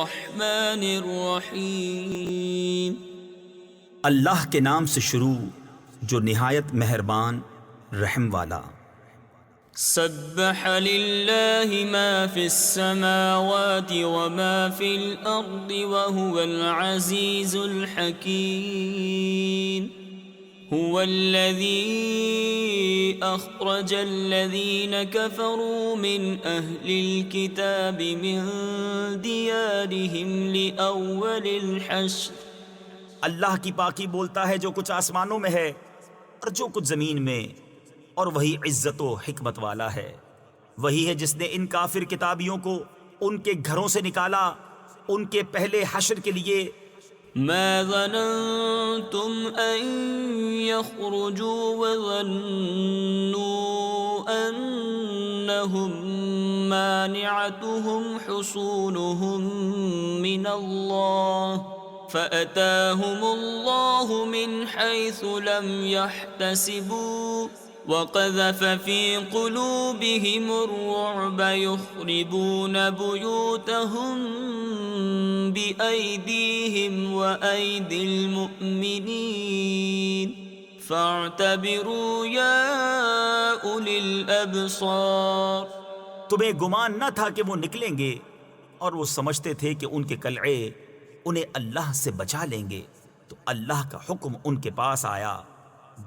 الرحمن الرحیم۔ اللہ کے نام سے شروع جو نہایت مہربان رحم والا۔ سبح للہ ما فی السماوات وما فی الارض وهو العزیز الحکیم۔ هو الذي أخرج الذين كفروا من أهل الكتاب من ديارهم لأول الحشر۔ اللہ کی پاکی بولتا ہے جو کچھ آسمانوں میں ہے اور جو کچھ زمین میں، اور وہی عزت و حکمت والا ہے۔ وہی ہے جس نے ان کافر کتابیوں کو ان کے گھروں سے نکالا ان کے پہلے حشر کے لیے۔ ما ظننتم أن يخرجوا وظنوا أنهم مانعتهم حصونهم من الله فأتاهم الله من حيث لم يحتسبوا وقذف في قلوبهم الرعب يخربون بيوتهم بأيديهم وأيدي المؤمنين فاعتبروا يا أولي الأبصار۔ تمہیں گمان نہ تھا کہ وہ نکلیں گے، اور وہ سمجھتے تھے کہ ان کے قلعے انہیں اللہ سے بچا لیں گے، تو اللہ کا حکم ان کے پاس آیا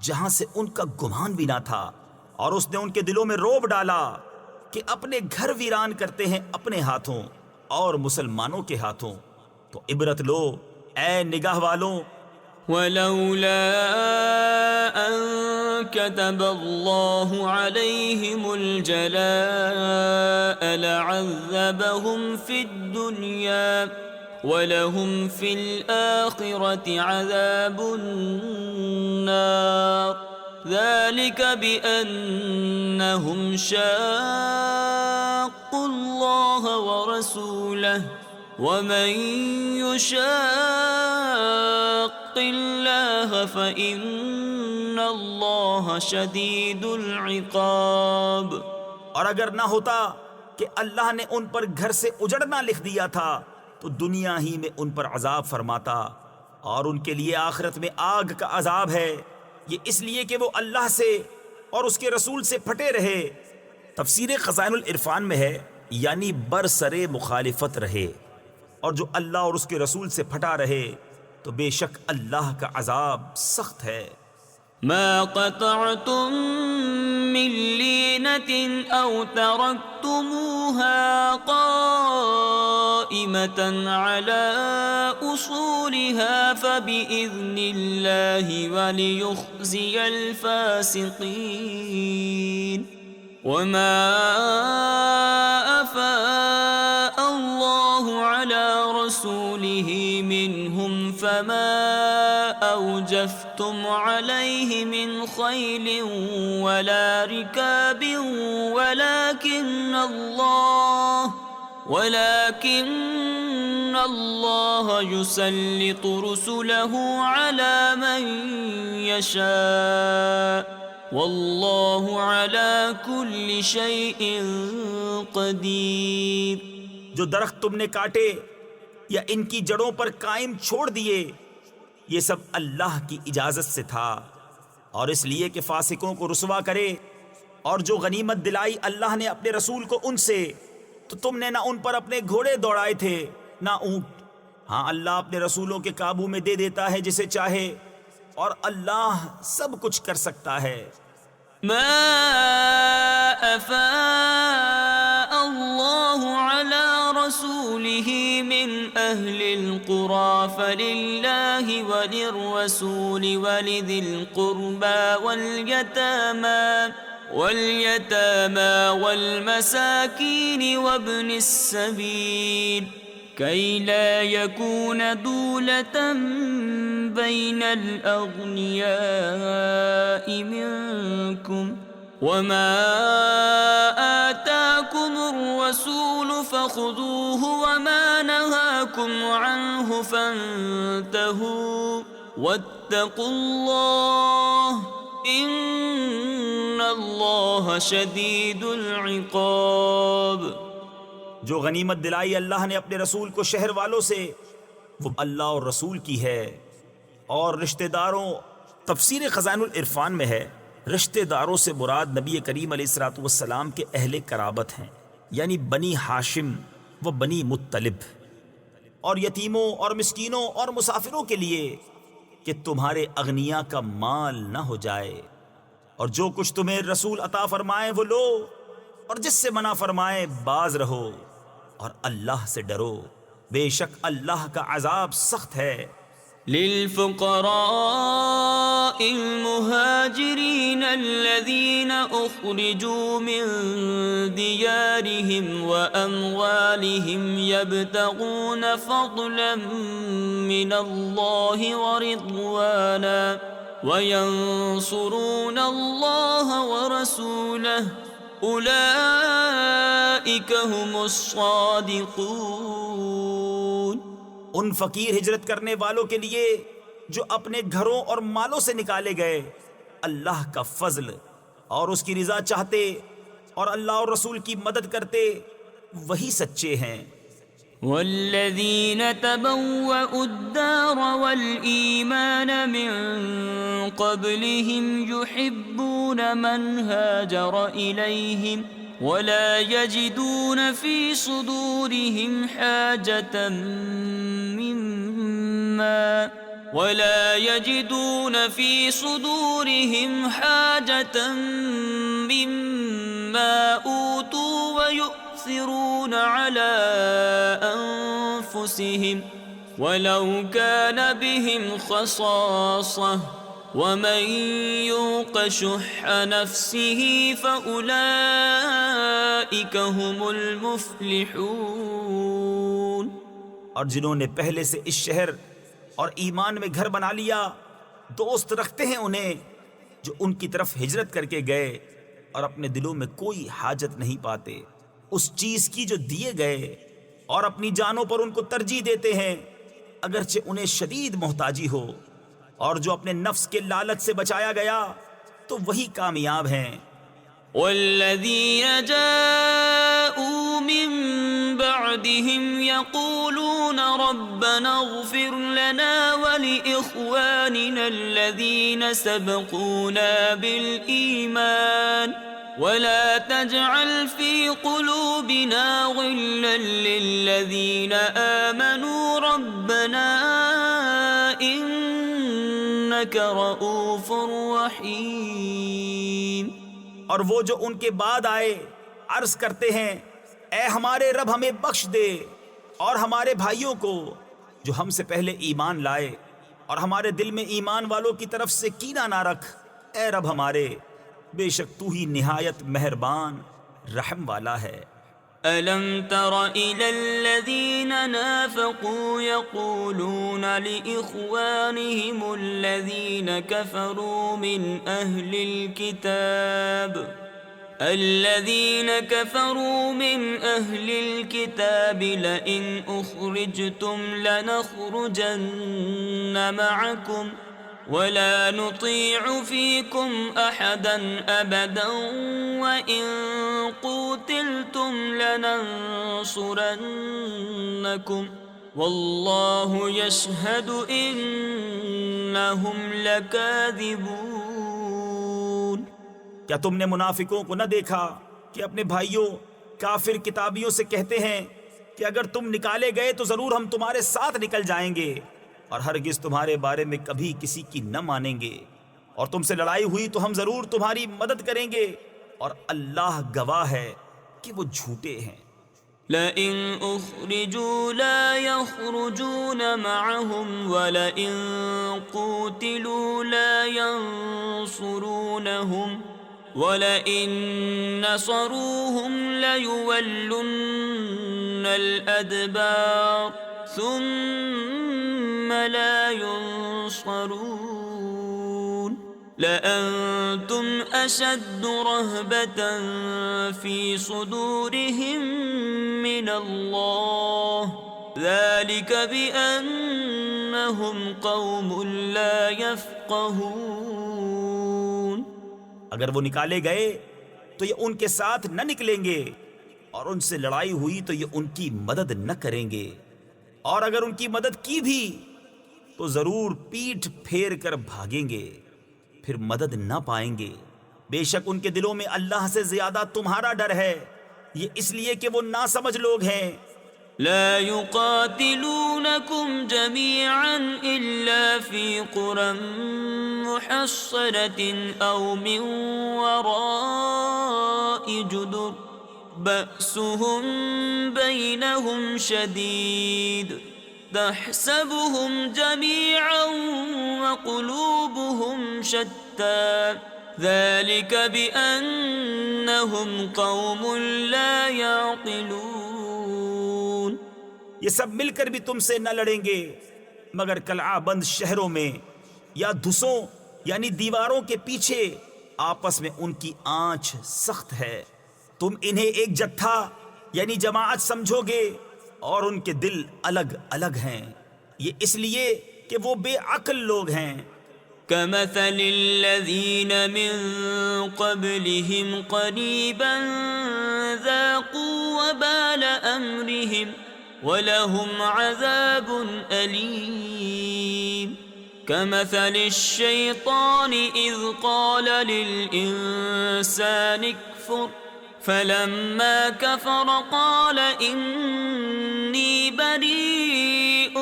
جہاں سے ان کا گمان بھی نہ تھا، اور اس نے ان کے دلوں میں رعب ڈالا کہ اپنے گھر ویران کرتے ہیں اپنے ہاتھوں اور مسلمانوں کے ہاتھوں۔ تو عبرت لو اے نگاہ والوں۔ ولولا أن كتب الله عليهم الجلاء لعذبهم في الدنيا وَلَهُمْ فِي الْآخِرَةِ عَذَابُ النَّارِ ذَلِكَ بِأَنَّهُمْ شَاقُّوا اللَّهَ وَرَسُولَهُ وَمَن يُشَاقِّ اللَّهَ فَإِنَّ اللَّهَ شَدِيدُ الْعِقَابِ۔ اور اگر نہ ہوتا کہ اللہ نے ان پر گھر سے اجڑنا لکھ دیا تھا تو دنیا ہی میں ان پر عذاب فرماتا، اور ان کے لیے آخرت میں آگ کا عذاب ہے، یہ اس لیے کہ وہ اللہ سے اور اس کے رسول سے پھٹے رہے۔ تفسیر خزائن العرفان میں ہے یعنی برسر مخالفت رہے، اور جو اللہ اور اس کے رسول سے پھٹا رہے تو بے شک اللہ کا عذاب سخت ہے۔ ما قطعتم من لينة أو تركتموها قائمة على أصولها فبإذن الله وليخزي الفاسقين۔ وما أفاء الله على رسوله منهم فما أوجفتم عليه من خيل ولا ركاب ولكن الله يسلط رسله على من يشاء والله على كل شيء قدير۔ جو درخت تم نے کاٹے یا ان کی جڑوں پر قائم چھوڑ دیے، یہ سب اللہ کی اجازت سے تھا، اور اس لیے کہ فاسقوں کو رسوا کرے۔ اور جو غنیمت دلائی اللہ نے اپنے رسول کو ان سے، تو تم نے نہ ان پر اپنے گھوڑے دوڑائے تھے نہ اونٹ۔ ہاں اللہ اپنے رسولوں کے قابو میں دے دیتا ہے جسے چاہے، اور اللہ سب کچھ کر سکتا ہے۔ ما أفاء الله على رسوله من أهل القرى فلله وللرسول ولذي القربى واليتامى والمساكين وابن السبيل كي لا يكون دولة بين الأغنياء منكم وما آتاكم الرسول فخذوه وما نهاكم عنه فانتهوا واتقوا الله إن الله شديد العقاب۔ جو غنیمت دلائی اللہ نے اپنے رسول کو شہر والوں سے وہ اللہ اور رسول کی ہے، اور رشتہ داروں، تفسیر خزائن العرفان میں ہے رشتہ داروں سے مراد نبی کریم علیہ الصلوۃ والسلام کے اہل قرابت ہیں، یعنی بنی ہاشم و بنی مطلب، اور یتیموں اور مسکینوں اور مسافروں کے لیے کہ تمہارے اغنیا کا مال نہ ہو جائے، اور جو کچھ تمہیں رسول عطا فرمائے وہ لو، اور جس سے منع فرمائے باز رہو، اور اللہ سے ڈرو، بے شک اللہ کا عذاب سخت ہے۔ للفقراء المهاجرين الذين أخرجوا من ديارهم وأموالهم يبتغون فضلا من الله ورضوانا وينصرون الله ورسوله أولئك هم الصادقون۔ ان فقیر ہجرت کرنے والوں کے لیے جو اپنے گھروں اور مالوں سے نکالے گئے اللہ کا فضل اور اس کی رضا چاہتے اور اللہ اور رسول کی مدد کرتے، وہی سچے ہیں۔ والذين تبوأوا الدار والإيمان من قبلهم يحبون من هاجر إليهم ولا يجدون في صدورهم حاجة مما أوتوا ويؤثرون على أنفسهم ولو كان بهم خصاصة ومن يوق شح نفسه فأولئك هم المفلحون۔ اور جنہوں نے پہلے سے اس شہر اور ایمان میں گھر بنا لیا دوست رکھتے ہیں انہیں جو ان کی طرف ہجرت کر کے گئے اور اپنے دلوں میں کوئی حاجت نہیں پاتے اس چیز کی جو دیے گئے، اور اپنی جانوں پر ان کو ترجیح دیتے ہیں اگرچہ انہیں شدید محتاجی ہو، اور جو اپنے نفس کے لالچ سے بچایا گیا تو وہی کامیاب ہیں۔ والذين جاءوا من بعدهم يقولون ربنا اغفر لنا ولإخواننا الذين سبقونا بالإيمان ولا تجعل في قلوبنا غلا للذين آمنوا ربنا إنك رؤوف رحيم۔ اور وہ جو ان کے بعد آئے عرض کرتے ہیں اے ہمارے رب ہمیں بخش دے اور ہمارے بھائیوں کو جو ہم سے پہلے ایمان لائے، اور ہمارے دل میں ایمان والوں کی طرف سے کینہ نہ رکھ، اے رب ہمارے، بے شک تو ہی نہایت مہربان رحم والا ہے۔ ألم تر إلى الذين نافقوا يقولون لإخوانهم الذين كفروا من أهل الكتاب لئن أخرجتم لنخرجن معكم ولا نطيع فيكم أحدا أبدا وإن قوتلتم لننصرنكم والله يشهد إنهم لكاذبون۔ کیا تم نے منافقوں کو نہ دیکھا کہ اپنے بھائیوں کافر کتابیوں سے کہتے ہیں کہ اگر تم نکالے گئے تو ضرور ہم تمہارے ساتھ نکل جائیں گے، اور ہرگز تمہارے بارے میں کبھی کسی کی نہ مانیں گے، اور تم سے لڑائی ہوئی تو ہم ضرور تمہاری مدد کریں گے، اور اللہ گواہ ہے کہ وہ جھوٹے ہیں۔ لئن اخرجوا لا يخرجون معهم ولئن قوتلوا لا ينصرونهم ولئن نصروهم ليولن الأدبار ثم لا ينصرون۔ لأنتم أشد رهبة في صدورهم من الله ذلك بأنهم قوم لا يفقهون۔ اگر وہ نکالے گئے تو یہ ان کے ساتھ نہ نکلیں گے، اور ان سے لڑائی ہوئی تو یہ ان کی مدد نہ کریں گے، اور اگر ان کی مدد کی بھی تو ضرور پیٹھ پھیر کر بھاگیں گے، پھر مدد نہ پائیں گے۔ بے شک ان کے دلوں میں اللہ سے زیادہ تمہارا ڈر ہے، یہ اس لیے کہ وہ ناسمجھ لوگ ہیں۔ لا يقاتلونكم جميعا إلا في قرى محصنة أو من وراء جدر بأسهم بينهم شديد تحسبهم جميعا وقلوبهم شتى ذلك بأنهم قوم لا يعقلون۔ یہ سب مل کر بھی تم سے نہ لڑیں گے مگر قلعہ بند شہروں میں یا دھسوں یعنی دیواروں کے پیچھے، آپس میں ان کی آنچ سخت ہے۔ تم انہیں ایک جتھا یعنی جماعت سمجھو گے اور ان کے دل الگ الگ ہیں، یہ اس لیے کہ وہ بے عقل لوگ ہیں۔ كمثل الذين من قبلهم قريبا ذاقوا وبال أمرهم ولهم عذاب أليم كمثل الشيطان إذ قال للإنسان اكفر فلما كفر قال إني بريء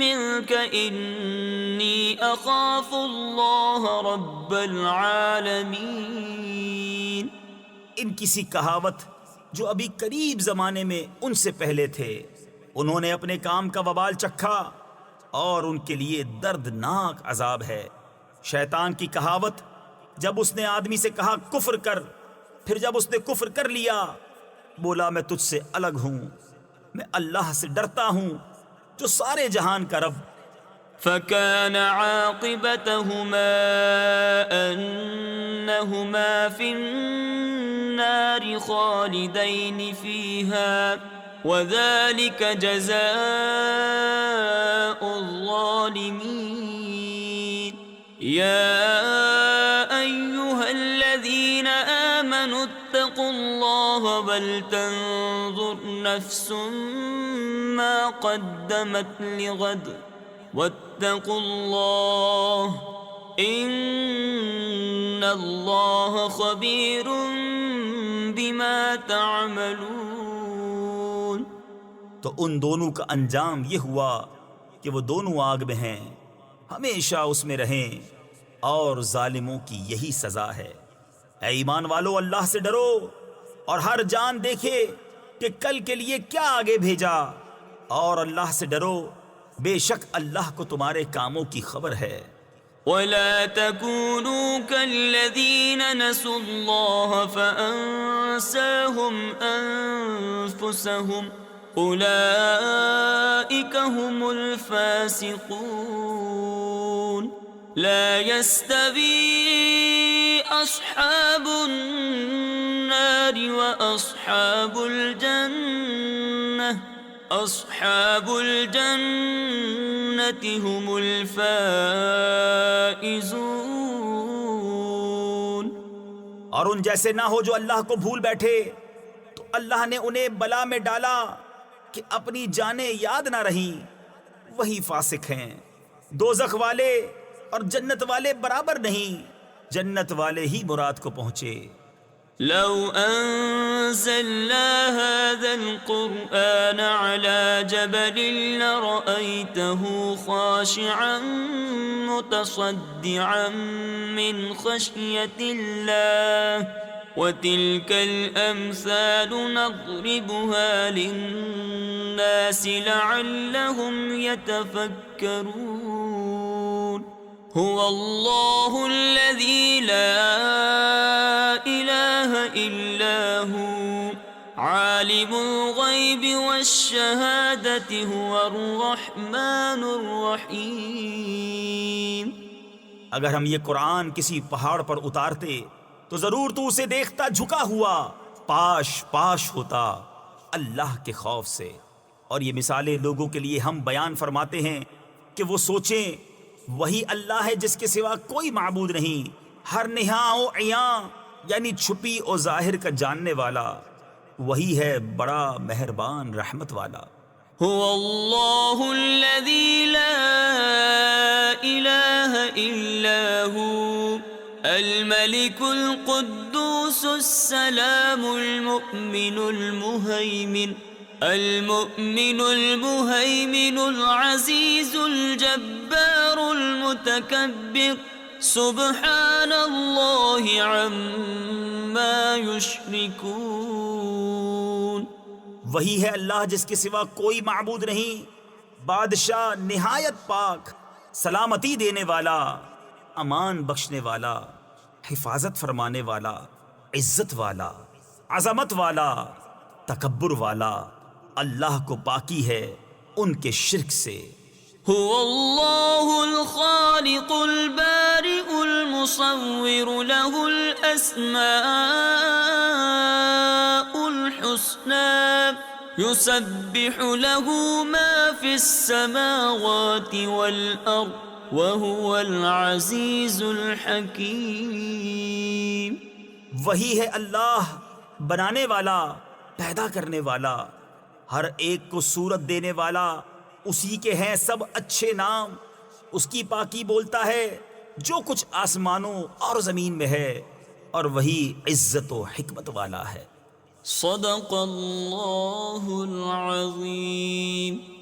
منك إني أخاف الله رب العالمين۔ ان کسی کہاوت جو ابھی قریب زمانے میں ان سے پہلے تھے، انہوں نے اپنے کام کا وبال چکھا اور ان کے لیے دردناک عذاب ہے۔ شیطان کی کہاوت جب اس نے آدمی سے کہا کفر کر، پھر جب اس نے کفر کر لیا بولا میں تجھ سے الگ ہوں، میں اللہ سے ڈرتا ہوں جو سارے جہان کا رب۔ فكان عاقبتهما أنهما في النار خالدين فيها وذلك جزاء الظالمين۔ يا أيها الذين آمنوا اتقوا الله ولتنظر نفس ما قدمت لغد واتقوا الله ان اللہ خبیر بما تعملون۔ تو ان دونوں کا انجام یہ ہوا کہ وہ دونوں آگ میں ہیں، ہمیشہ اس میں رہیں، اور ظالموں کی یہی سزا ہے۔ اے ایمان والو، اللہ سے ڈرو اور ہر جان دیکھے کہ کل کے لیے کیا آگے بھیجا، اور اللہ سے ڈرو، بے شک اللہ کو تمہارے کاموں کی خبر ہے۔ ولا تكونوا كالذين نسوا الله فأنساهم أنفسهم أولئك هم الفاسقون۔ لا يستوي أصحاب النار وأصحاب الجنة اصحاب الجنة هم الفائزون۔ اور ان جیسے نہ ہو جو اللہ کو بھول بیٹھے تو اللہ نے انہیں بلا میں ڈالا کہ اپنی جانیں یاد نہ رہیں، وہی فاسق ہیں۔ دوزخ والے اور جنت والے برابر نہیں، جنت والے ہی مراد کو پہنچے۔ لو أنزلنا هذا القرآن على جبل لرأيته خاشعا متصدعا من خشية الله وتلك الأمثال نضربها للناس لعلهم يتفكرون۔ هو الله الذي لا إله إلا هو عالم الغيب والشهادة هو الرحمن الرحيم۔ اگر ہم یہ قرآن کسی پہاڑ پر اتارتے تو ضرور تو اسے دیکھتا جھکا ہوا پاش پاش ہوتا اللہ کے خوف سے۔ اور یہ مثالیں لوگوں کے لیے ہم بیان فرماتے ہیں کہ وہ سوچیں، وہی اللہ ہے جس کے سوا کوئی معبود نہیں، ہر نہاں و عیاں یعنی چھپی اور ظاہر کا جاننے والا۔ وہی ہے بڑا مہربان رحمت والا۔ هو الله الذي لا إله إلا هو الملك القدوس السلام المؤمن المهيمن العزيز الجبار المتكبر سبحان الله عما يشركون۔ وہی ہے اللہ جس کے سوا کوئی معبود نہیں، بادشاہ نہایت پاک، سلامتی دینے والا، امان بخشنے والا، حفاظت فرمانے والا، عزت والا، عظمت والا، تکبر والا۔ اللہ کو پاکی ہے ان کے شرک سے۔ هو الله الخالق البارئ المصور له الأسماء الحسنى يسبح له ما في السماوات والأرض وهو العزيز الحكيم۔ وہی ہے اللہ بنانے والا، پیدا کرنے والا، ہر ایک کو صورت دینے والا، اسی کے ہیں سب اچھے نام، اس کی پاکی بولتا ہے جو کچھ آسمانوں اور زمین میں ہے، اور وہی عزت و حکمت والا ہے۔ صدق اللہ العظیم۔